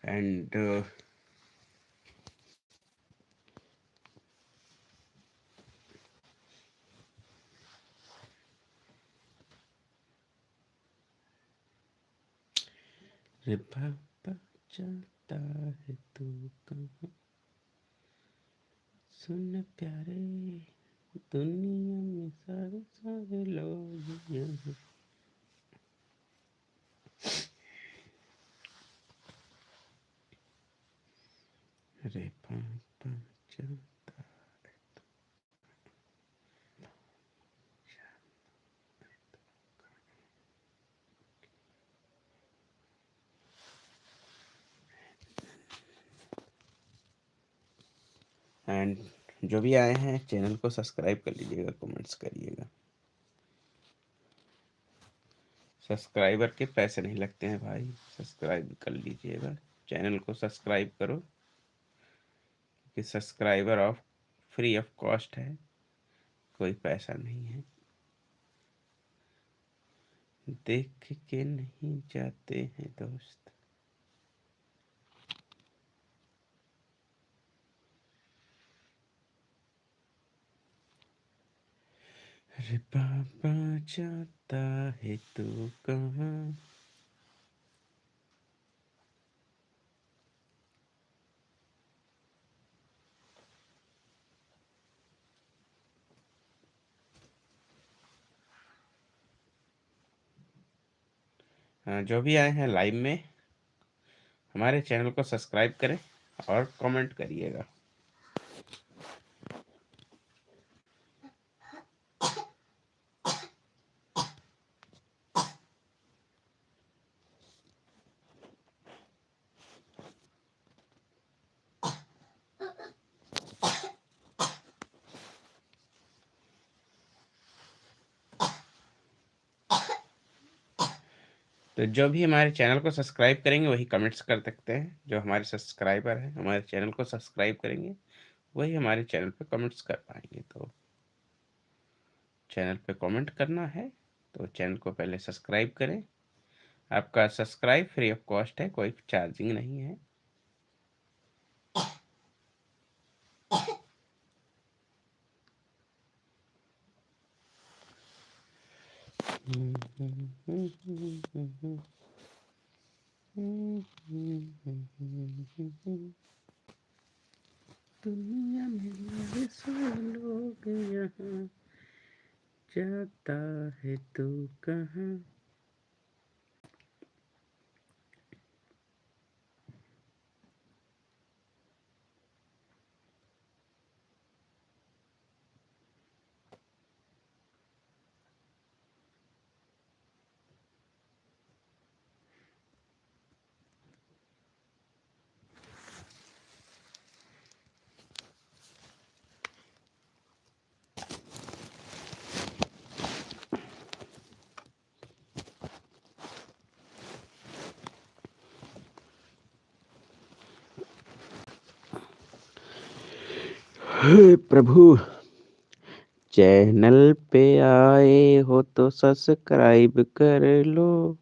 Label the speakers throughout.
Speaker 1: and रे पापा चलता है तू कहाँ, सुन प्यारे दुनिया में सारे सारे लोग यहाँ। रे पापा चलता एंड जो भी आए हैं चैनल को सब्सक्राइब कर लीजिएगा, कमेंट्स करिएगा। सब्सक्राइबर के पैसे नहीं लगते हैं भाई, सब्सक्राइब कर लीजिएगा, चैनल को सब्सक्राइब करो कि subscriber of free of cost है, कोई पैसा नहीं है। देख के नहीं जाते हैं दोस्त। अरे पापा जाता है तू कहाँ। हाँ, जो भी आए हैं लाइव में हमारे चैनल को सब्सक्राइब करें और कमेंट करिएगा। तो जो भी हमारे चैनल को सब्सक्राइब करेंगे वही कमेंट्स कर सकते हैं। जो हमारे सब्सक्राइबर हैं हमारे चैनल को सब्सक्राइब करेंगे वही हमारे चैनल पे कमेंट्स कर पाएंगे। तो चैनल पे कमेंट करना है तो चैनल को पहले सब्सक्राइब करें। आपका सब्सक्राइब फ्री ऑफ कॉस्ट है, कोई चार्जिंग नहीं है। दुनिया में मेरे सारे लोग यहाँ, जाता है तू कहाँ। हे प्रभु, चैनल पे आए हो तो सब्सक्राइब कर लो।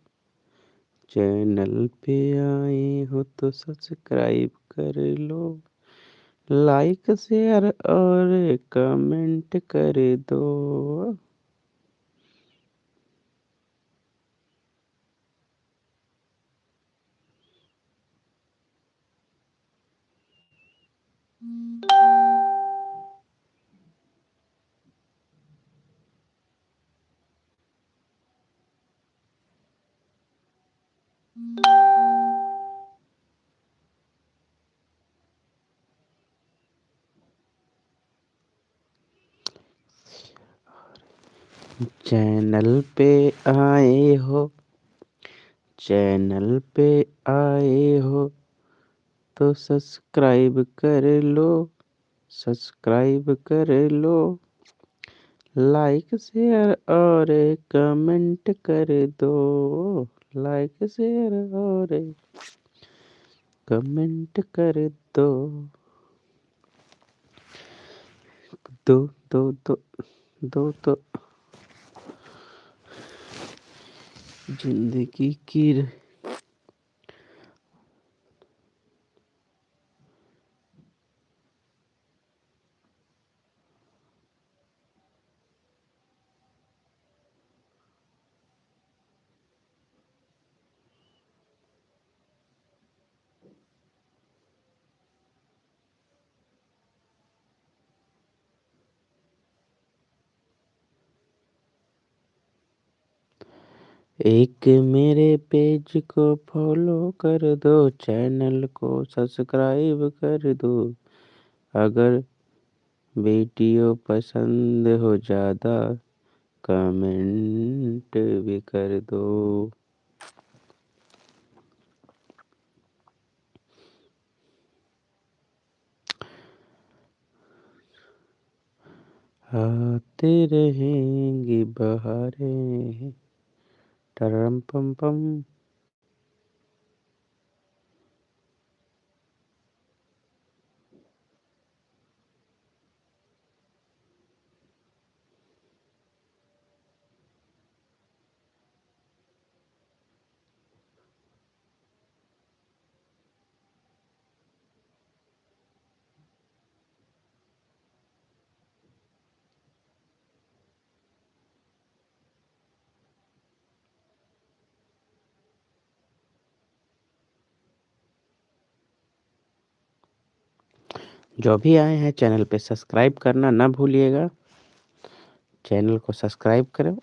Speaker 1: चैनल पे आए हो तो सब्सक्राइब कर लो। लाइक शेयर और कमेंट कर दो। चैनल पे आए हो, चैनल पे आए हो तो सब्सक्राइब कर लो। सब्सक्राइब कर लो। लाइक शेयर और कमेंट कर दो। लाइक शेयर और कमेंट कर दो। दो दो दो दो तो जिंदगी की एक मेरे पेज को फॉलो कर दो, चैनल को सब्सक्राइब कर दो। अगर वीडियो पसंद हो ज़्यादा कमेंट भी कर दो। आते रहेंगी बहारें, टरम पम पम। जो भी आए हैं चैनल पे सब्सक्राइब करना ना भूलिएगा। चैनल को सब्सक्राइब करो।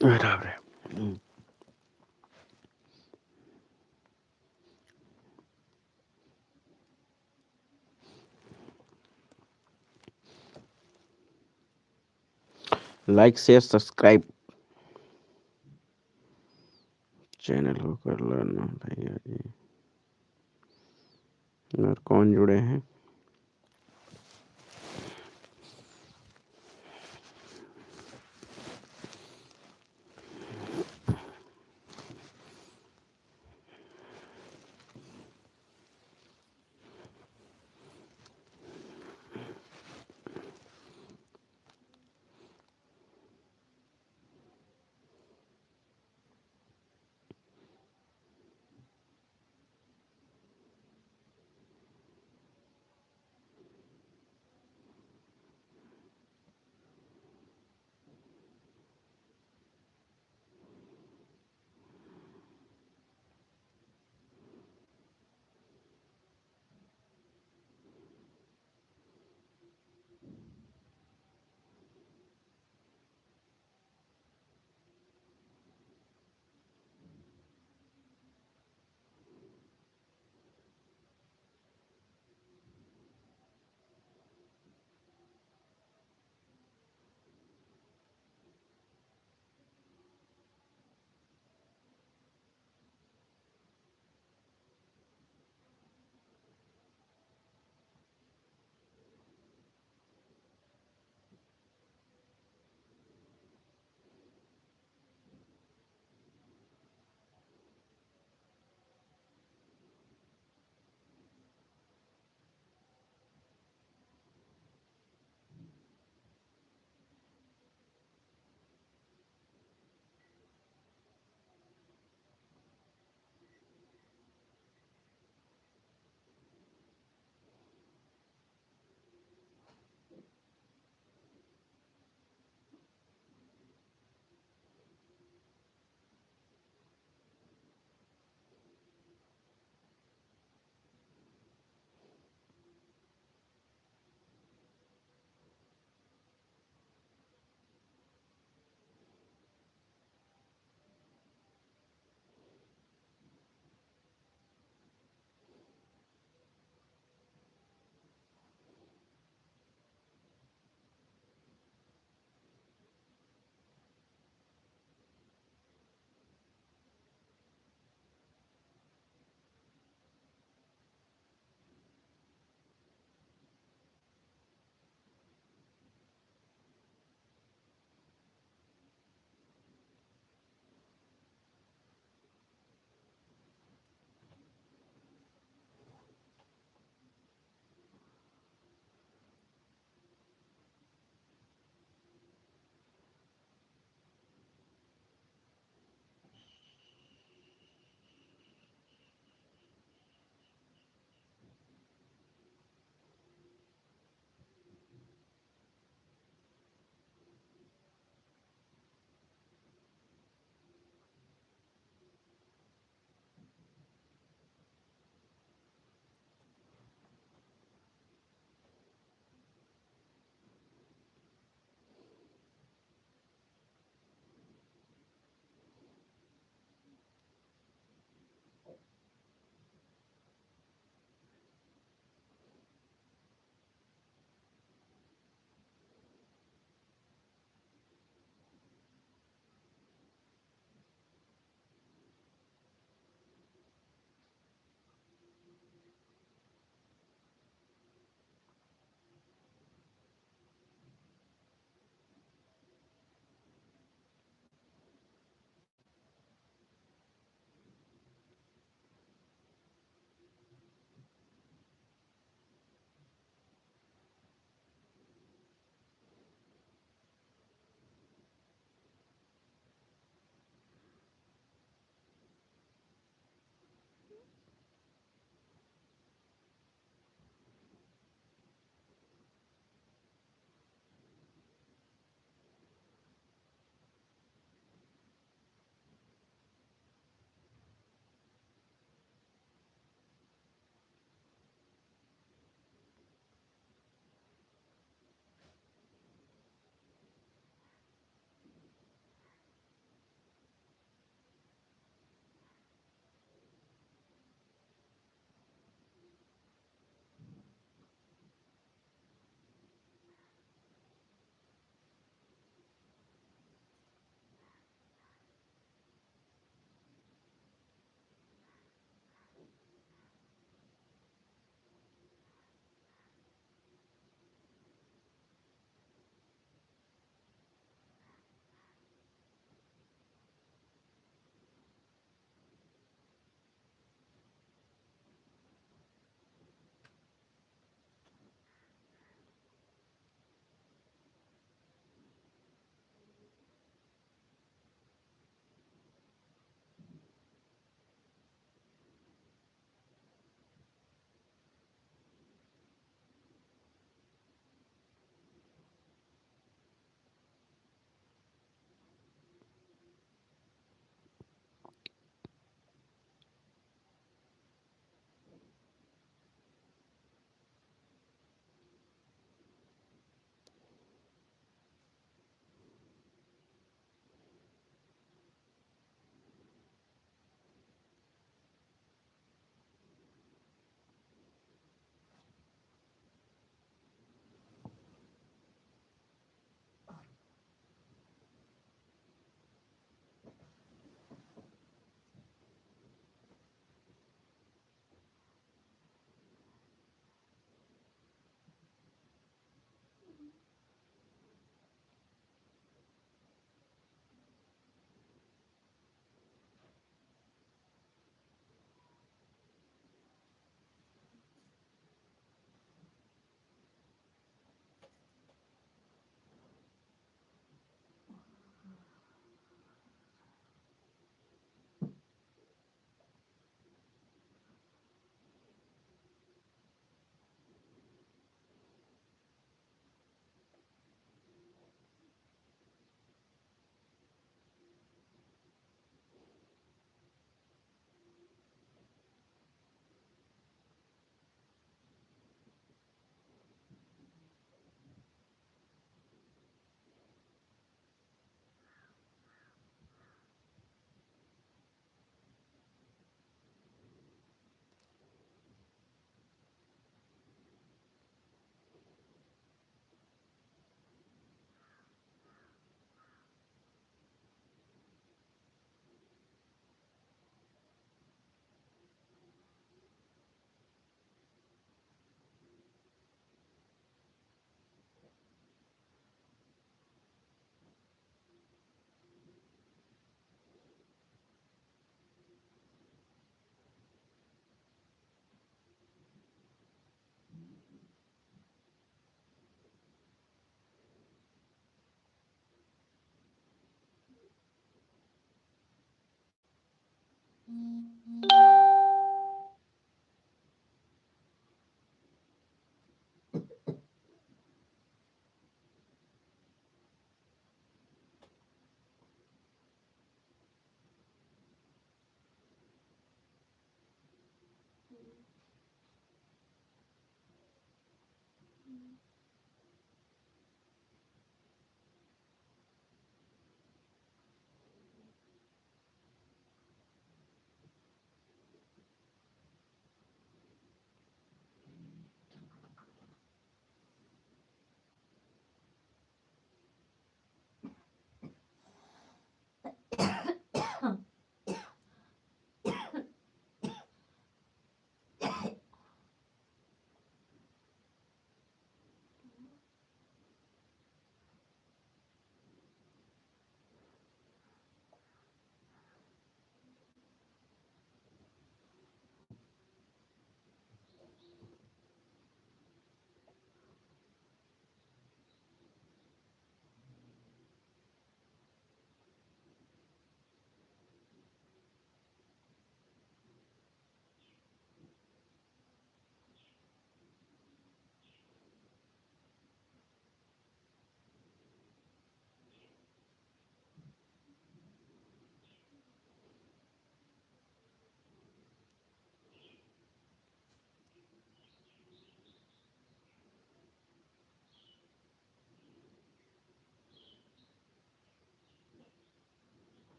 Speaker 1: बराबर है। लाइक शेयर सब्सक्राइब चैनल को कर लेना भैया जी। और कौन जुड़े हैं?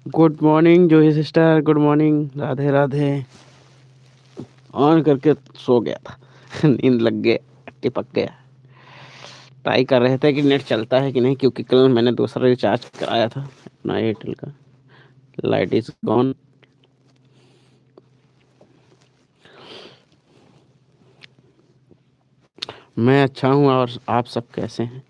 Speaker 1: Good morning Juhi sister, good morning, Radhe Radhe. On करके सो गया था। नींद लग गया, टिपक गया। ट्राई कर रहे थे कि नेट चलता है कि नहीं, क्योंकि कल मैंने दूसरा रिचार्ज कराया था अपना एयरटेल का। Light is gone. मैं अच्छा हूँ, और आप सब कैसे हैं?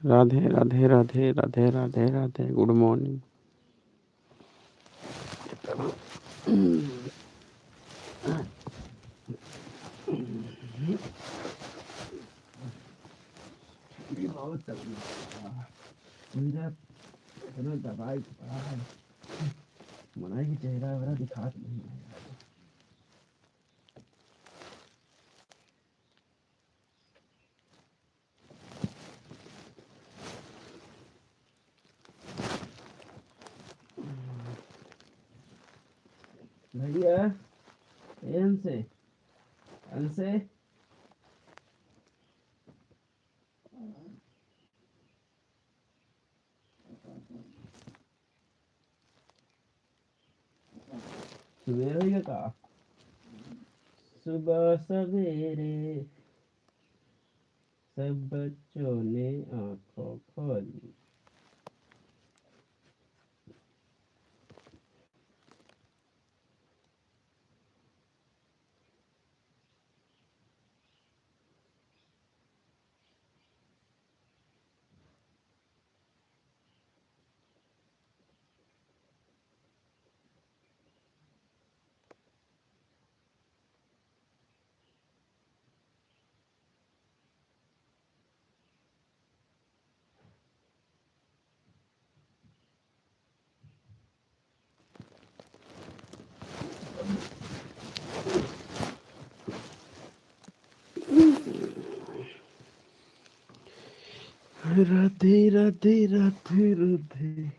Speaker 1: Radhe Radhe Radhe Radhe Radhe Radhe, good morning. मनाई की चेहरा वगैरह दिखा नहीं है। भैया इनसे इनसे सवेरे का सुबह सवेरे सब बच्चों ने आंखों खोली। राधे राधे राधे राधे।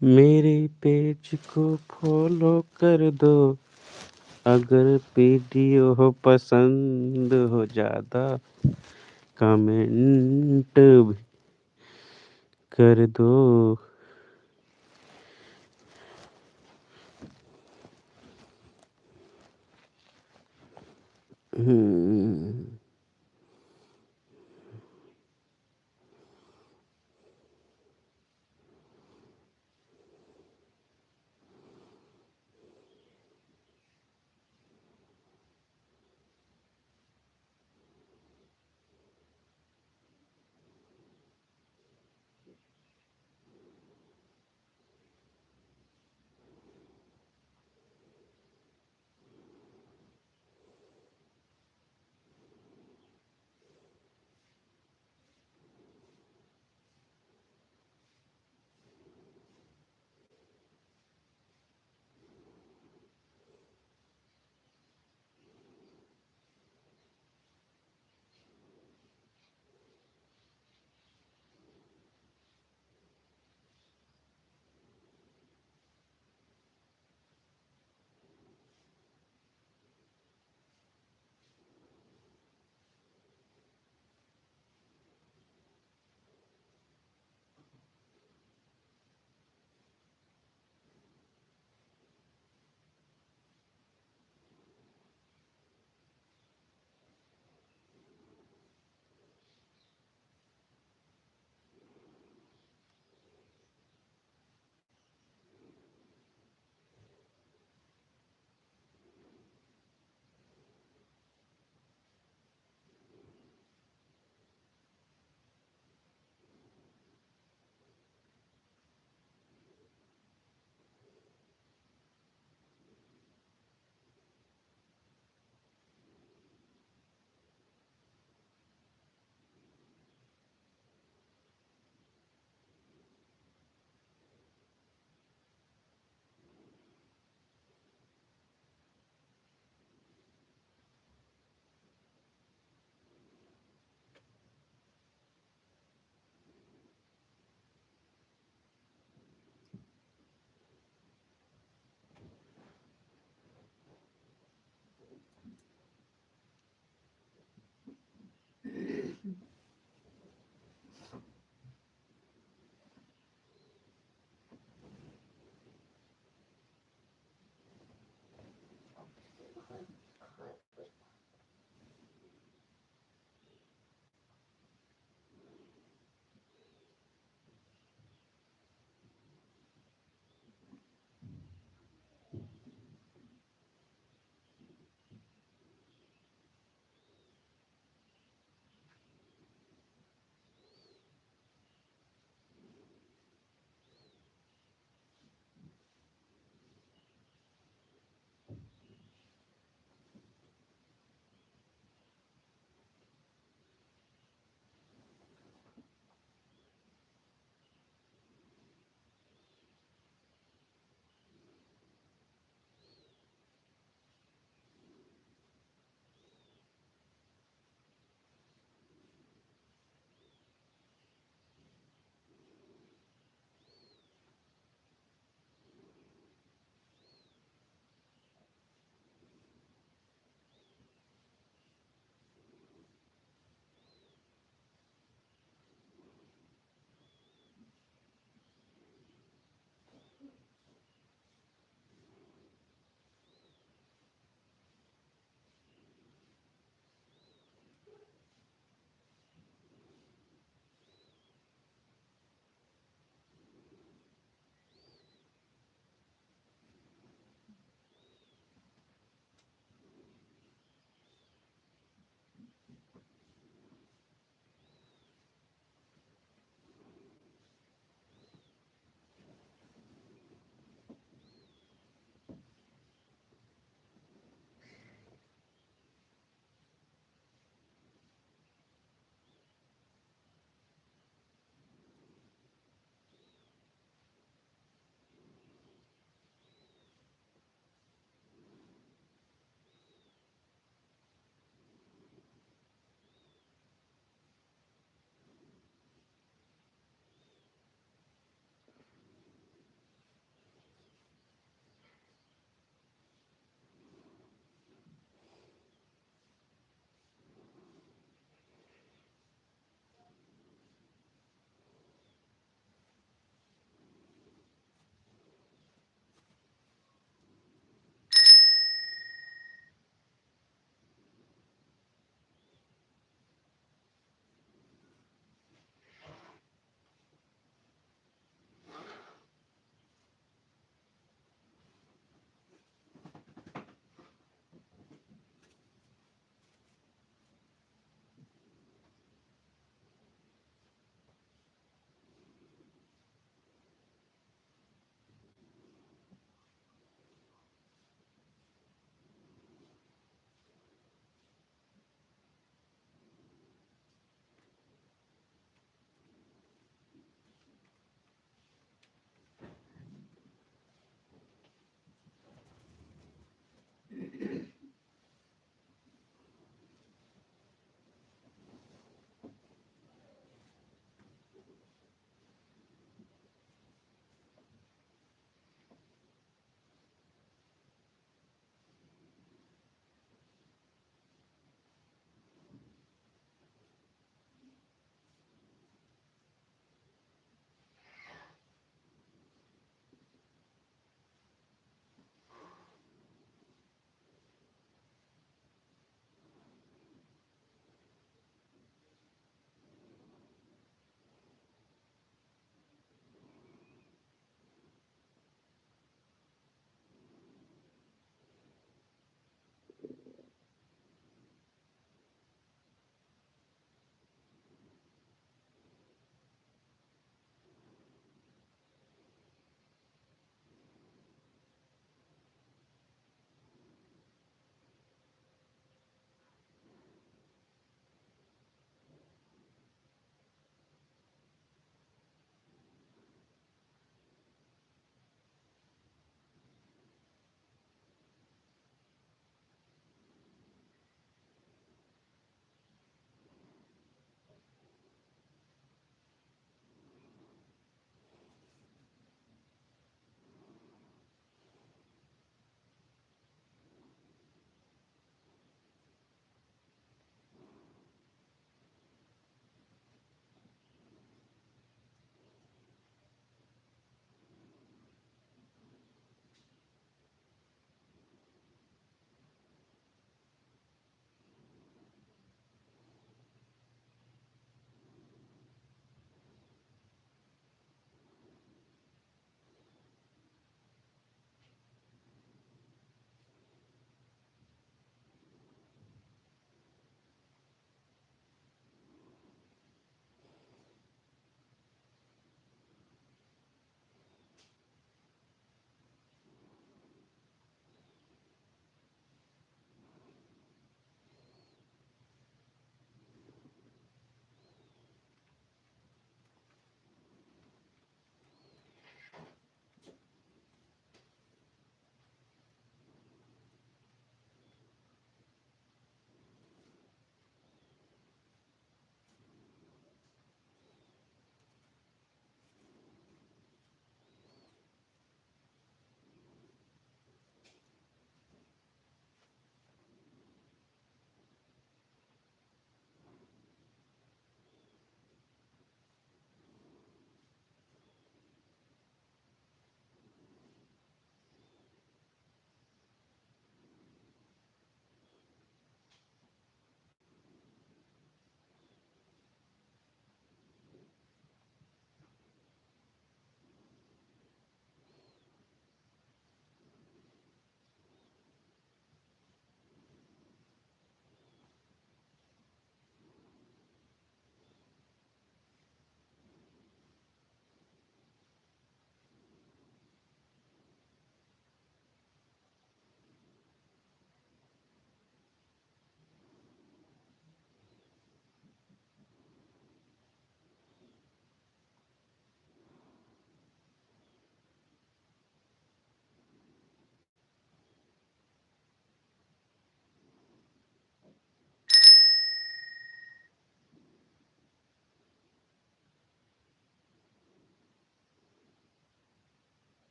Speaker 1: मेरे पेज को फॉलो कर दो, अगर वीडियो पसंद हो ज़्यादा कमेंट भी कर दो। हम्म।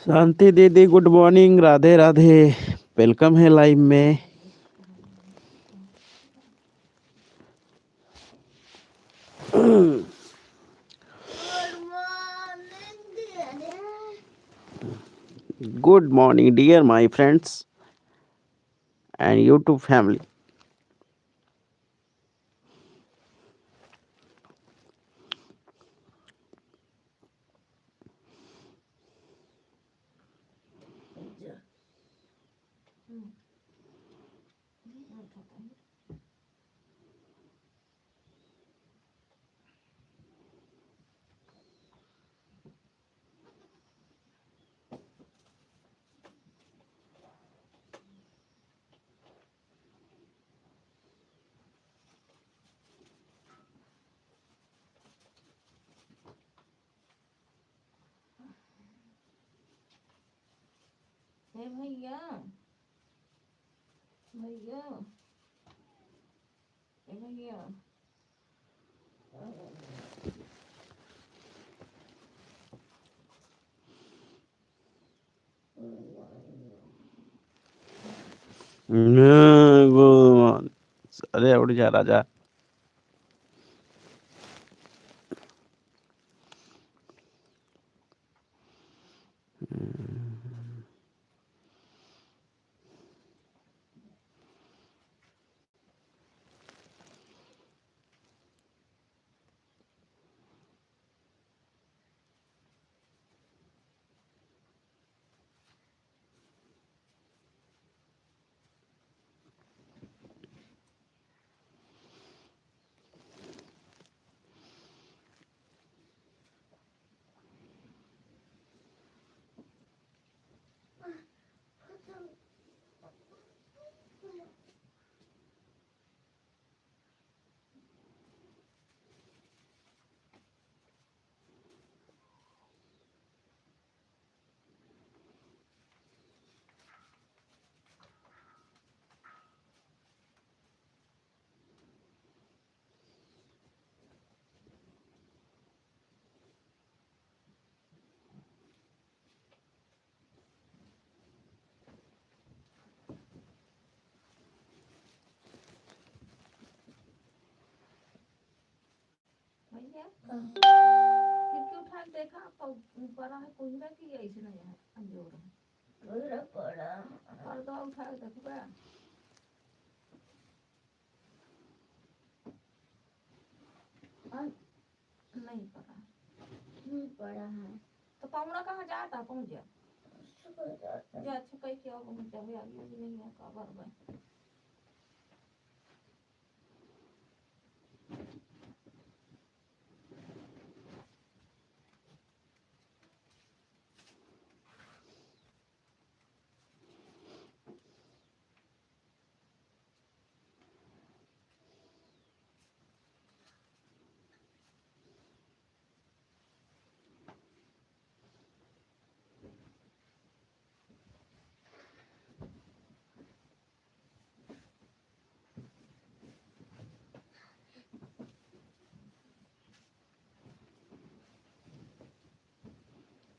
Speaker 1: शांति दीदी good morning, Radhe Radhe. Welcome है लाइव में। Good morning dear my friends and YouTube family.
Speaker 2: भैया भैया भैया
Speaker 1: अरे उठ जा राजा।
Speaker 2: भैया खिड़की उठा के देखा पड़ा है कुंजा की ऐसे नहीं है अंजोर है पड़ा पर्दा उठा के देखबे नहीं पड़ा नहीं पड़ा है तो पावड़ा कहाँ जाता पहुँच जा जा छुपै के अब पहुँच जावे आगे भी नहीं है कवर में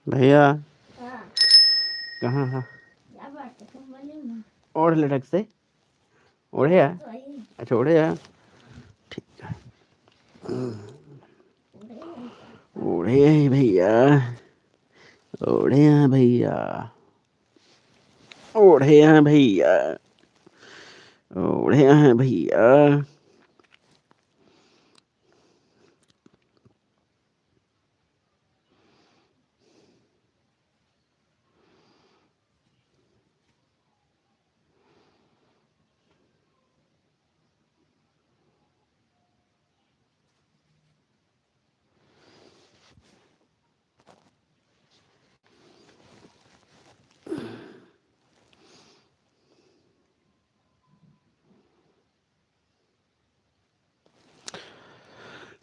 Speaker 1: भैया
Speaker 2: हाँ
Speaker 1: कहाँ है?
Speaker 2: क्या बात है तुम बोले ना
Speaker 1: ओढ़ ले ढक से। ओढ़े है?
Speaker 2: तो आई
Speaker 1: अच्छा ओढ़े है। ठीक है। ओढ़े हैं भैया, ओढ़े हैं भैया, ओढ़े हैं भैया, ओढ़े हैं भैया।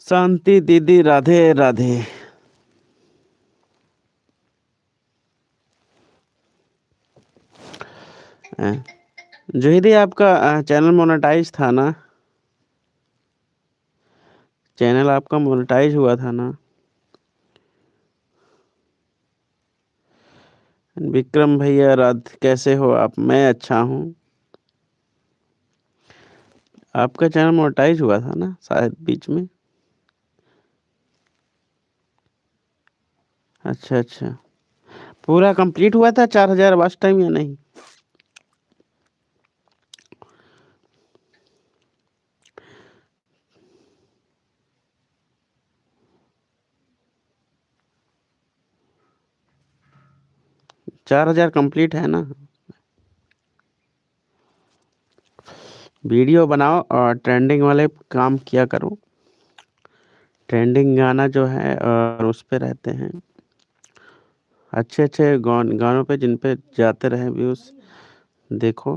Speaker 1: शांति दीदी राधे राधे। जोहिदी आपका चैनल मोनेटाइज था ना? चैनल आपका मोनेटाइज हुआ था ना? विक्रम भैया राधे, कैसे हो आप? मैं अच्छा हूँ। आपका चैनल मोनेटाइज हुआ था ना शायद बीच में? अच्छा अच्छा, पूरा कंप्लीट हुआ था 4,000 वॉच टाइम या नहीं? चार हजार कंप्लीट है ना? वीडियो बनाओ और ट्रेंडिंग वाले काम किया करो। ट्रेंडिंग गाना जो है और उस पे रहते हैं अच्छे अच्छे गानों पे, जिन पे जाते रहे व्यूज, देखो।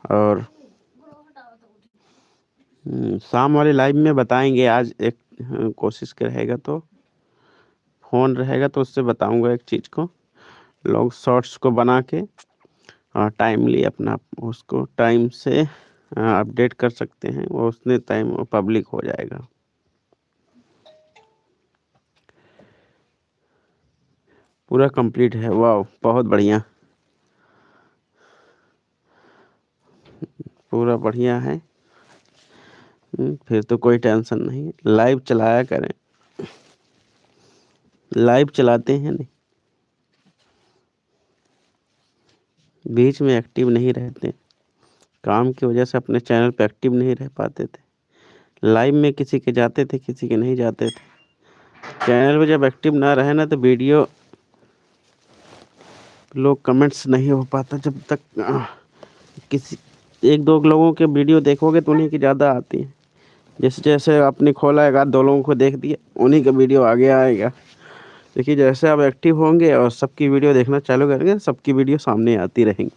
Speaker 1: और शाम वाले लाइव में बताएंगे। आज एक कोशिश रहेगा तो फोन रहेगा तो उससे बताऊंगा एक चीज को। लोग शॉर्ट्स को बना के टाइमली अपना उसको टाइम से अपडेट कर सकते हैं, वो उतने टाइम वो पब्लिक हो जाएगा। पूरा कंप्लीट है, वाह बहुत बढ़िया। पूरा बढ़िया है। फिर तो कोई टेंशन नहीं, लाइव चलाया करें। लाइव चलाते हैं नहीं, बीच में एक्टिव नहीं रहते, काम की वजह से अपने चैनल पे एक्टिव नहीं रह पाते थे। लाइव में किसी के जाते थे, किसी के नहीं जाते थे। चैनल पे जब एक्टिव ना रहे ना तो वीडियो लोग कमेंट्स नहीं हो पाता। जब तक किसी एक दो लोगों के वीडियो देखोगे तो उन्हीं की ज़्यादा आती है। जैसे जैसे आपने खोला एक आध दो लोगों को देख दिया, उन्हीं का वीडियो आगे आएगा। देखिए जैसे आप एक्टिव होंगे और सबकी वीडियो देखना चालू करेंगे, सबकी वीडियो सामने आती रहेंगी।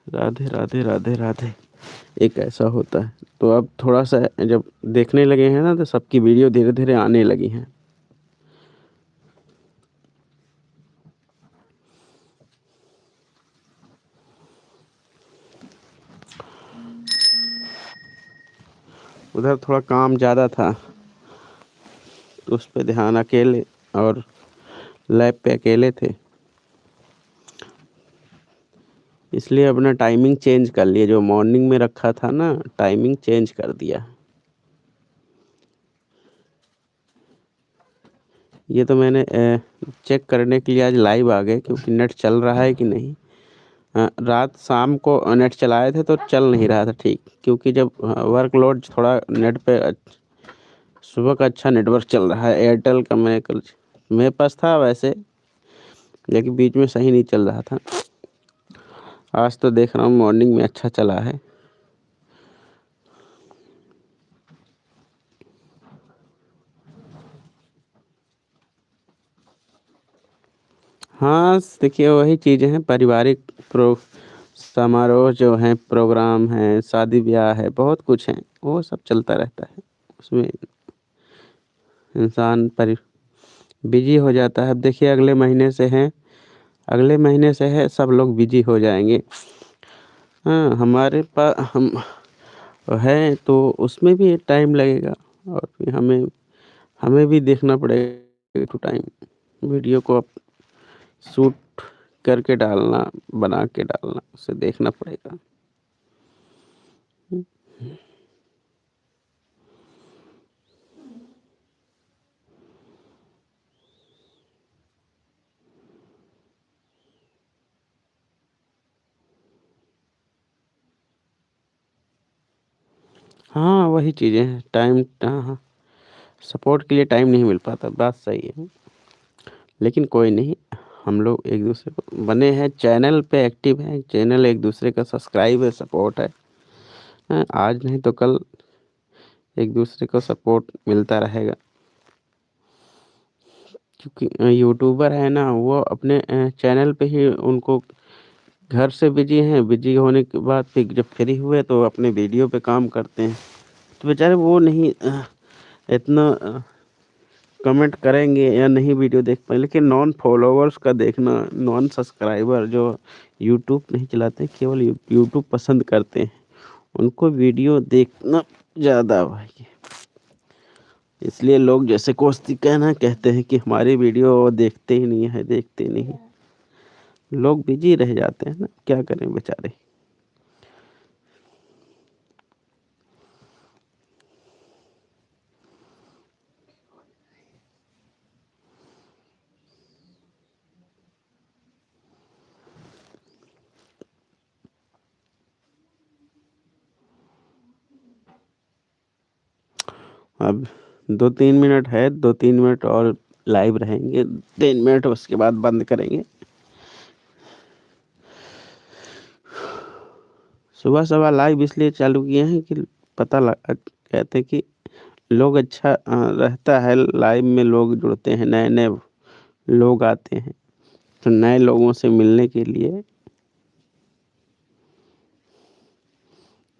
Speaker 1: राधे राधे राधे राधे। एक ऐसा होता है। तो अब थोड़ा सा जब देखने लगे हैं ना तो सबकी वीडियो धीरे धीरे आने लगी हैं। उधर थोड़ा काम ज़्यादा था तो उस पे ध्यान, अकेले और लैब पे अकेले थे, इसलिए अपना टाइमिंग चेंज कर लिया। जो मॉर्निंग में रखा था ना, टाइमिंग चेंज कर दिया। ये तो मैंने चेक करने के लिए आज लाइव आ गए क्योंकि नेट चल रहा है कि नहीं। रात शाम को नेट चलाए थे तो चल नहीं रहा था ठीक, क्योंकि जब वर्कलोड थोड़ा नेट पे सुबह का अच्छा नेटवर्क चल रहा है एयरटेल का। मैं कल मेरे पास था वैसे, लेकिन बीच में सही नहीं चल रहा था। आज तो देख रहा हूँ मॉर्निंग में अच्छा चला है। हाँ देखिए, वही चीज़ें हैं, पारिवारिक समारोह जो हैं, प्रोग्राम हैं, शादी ब्याह है, बहुत कुछ है, वो सब चलता रहता है। उसमें इंसान बिजी हो जाता है। अब देखिए अगले महीने से है, सब लोग बिजी हो जाएंगे। हाँ, हमारे पास हम है तो उसमें भी टाइम लगेगा और फिर हमें भी देखना पड़ेगा टू टाइम। वीडियो को अब शूट करके डालना, बना के डालना, उसे देखना पड़ेगा। हाँ वही चीज़ें हैं, टाइम, हाँ हाँ, सपोर्ट के लिए टाइम नहीं मिल पाता, बात सही है। लेकिन कोई नहीं, हम लोग एक दूसरे को बने हैं, चैनल पे एक्टिव हैं, चैनल एक दूसरे का सब्सक्राइब है, सपोर्ट है। हाँ, आज नहीं तो कल एक दूसरे को सपोर्ट मिलता रहेगा। क्योंकि यूट्यूबर है ना, वो अपने चैनल पे ही उनको घर से बिजी हैं, बिजी होने के बाद फिर जब फ्री हुए तो अपने वीडियो पे काम करते हैं। तो बेचारे वो नहीं इतना कमेंट करेंगे या नहीं वीडियो देख पाए। लेकिन नॉन फॉलोवर्स का देखना, नॉन सब्सक्राइबर जो यूट्यूब नहीं चलाते, केवल यूट्यूब पसंद करते हैं, उनको वीडियो देखना ज़्यादा भाई। इसलिए लोग जैसे कोस्ती कहना कहते हैं कि हमारी वीडियो देखते ही नहीं है, देखते नहीं। लोग बिजी रह जाते हैं ना, क्या करें बेचारे। अब 2-3 मिनट है, 2-3 मिनट और लाइव रहेंगे, 3 मिनट उसके बाद बंद करेंगे। सुबह-सुबह लाइव इसलिए चालू किए हैं कि पता लगा, कहते हैं कि लोग अच्छा रहता है, लाइव में लोग जुड़ते हैं, नए-नए लोग आते हैं, तो नए लोगों से मिलने के लिए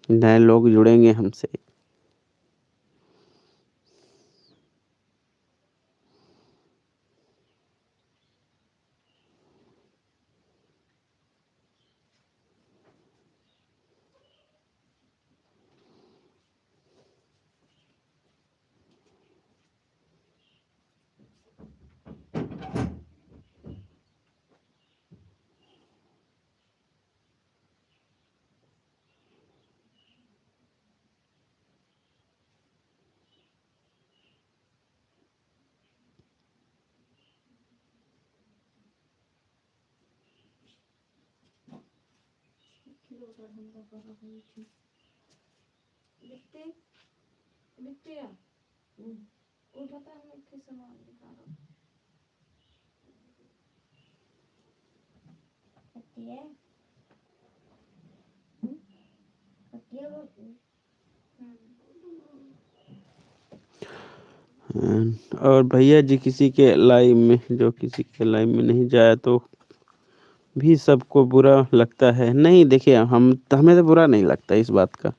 Speaker 1: नए लोग जुड़ेंगे हमसे। और भैया जी किसी के लाइव में, जो किसी के लाइव में नहीं जाया तो भी सबको बुरा लगता है। नहीं देखिए, हमें तो बुरा नहीं लगता इस बात का।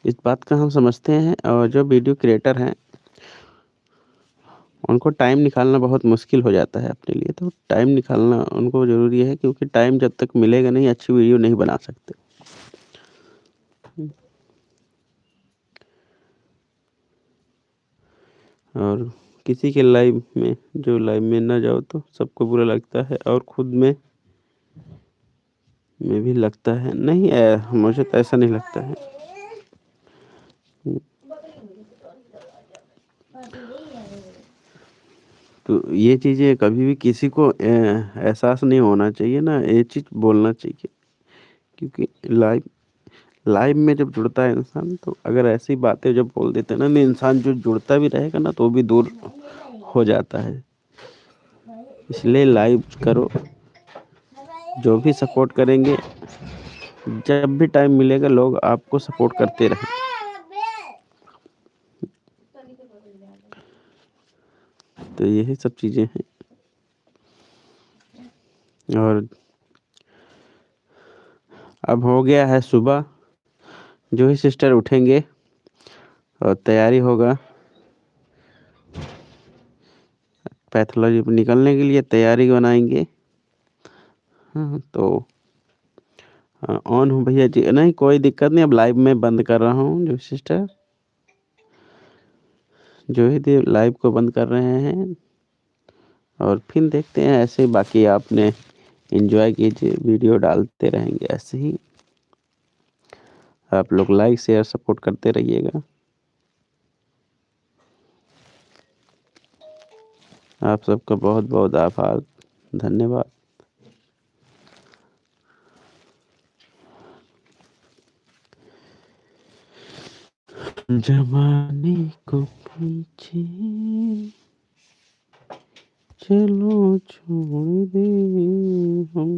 Speaker 1: इस बात का हम समझते हैं, और जो वीडियो क्रिएटर हैं उनको टाइम निकालना बहुत मुश्किल हो जाता है अपने लिए, तो टाइम निकालना उनको ज़रूरी है, क्योंकि टाइम जब तक मिलेगा नहीं, अच्छी वीडियो नहीं बना सकते। और किसी के लाइव में, जो लाइव में ना जाओ तो सबको बुरा लगता है, और खुद में भी लगता है। नहीं मुझे तो ऐसा नहीं लगता है। तो ये चीज़ें कभी भी किसी को एहसास नहीं होना चाहिए ना, ये चीज़ बोलना चाहिए, क्योंकि लाइव लाइव में जब जुड़ता है इंसान, तो अगर ऐसी बातें जब बोल देते हैं ना, तो इंसान जो जुड़ता भी रहेगा ना तो भी दूर हो जाता है। इसलिए लाइव करो, जो भी सपोर्ट करेंगे, जब भी टाइम मिलेगा लोग आपको सपोर्ट करते रहें। तो यही सब चीज़ें हैं। और अब हो गया है सुबह, जो ही सिस्टर उठेंगे और तैयारी होगा पैथोलॉजी पर निकलने के लिए, तैयारी बनाएंगे। हाँ तो ऑन हूँ भैया जी, नहीं कोई दिक्कत नहीं, अब लाइव में बंद कर रहा हूँ। जो सिस्टर जो ही लाइव को बंद कर रहे हैं, और फिर देखते हैं ऐसे ही। बाकी आपने एंजॉय कीजिए, वीडियो डालते रहेंगे ऐसे ही। आप लोग लाइक शेयर सपोर्ट करते रहिएगा। आप सबका बहुत बहुत आभार, धन्यवाद। जमाने को पीछे चलो छोड़ दे हम।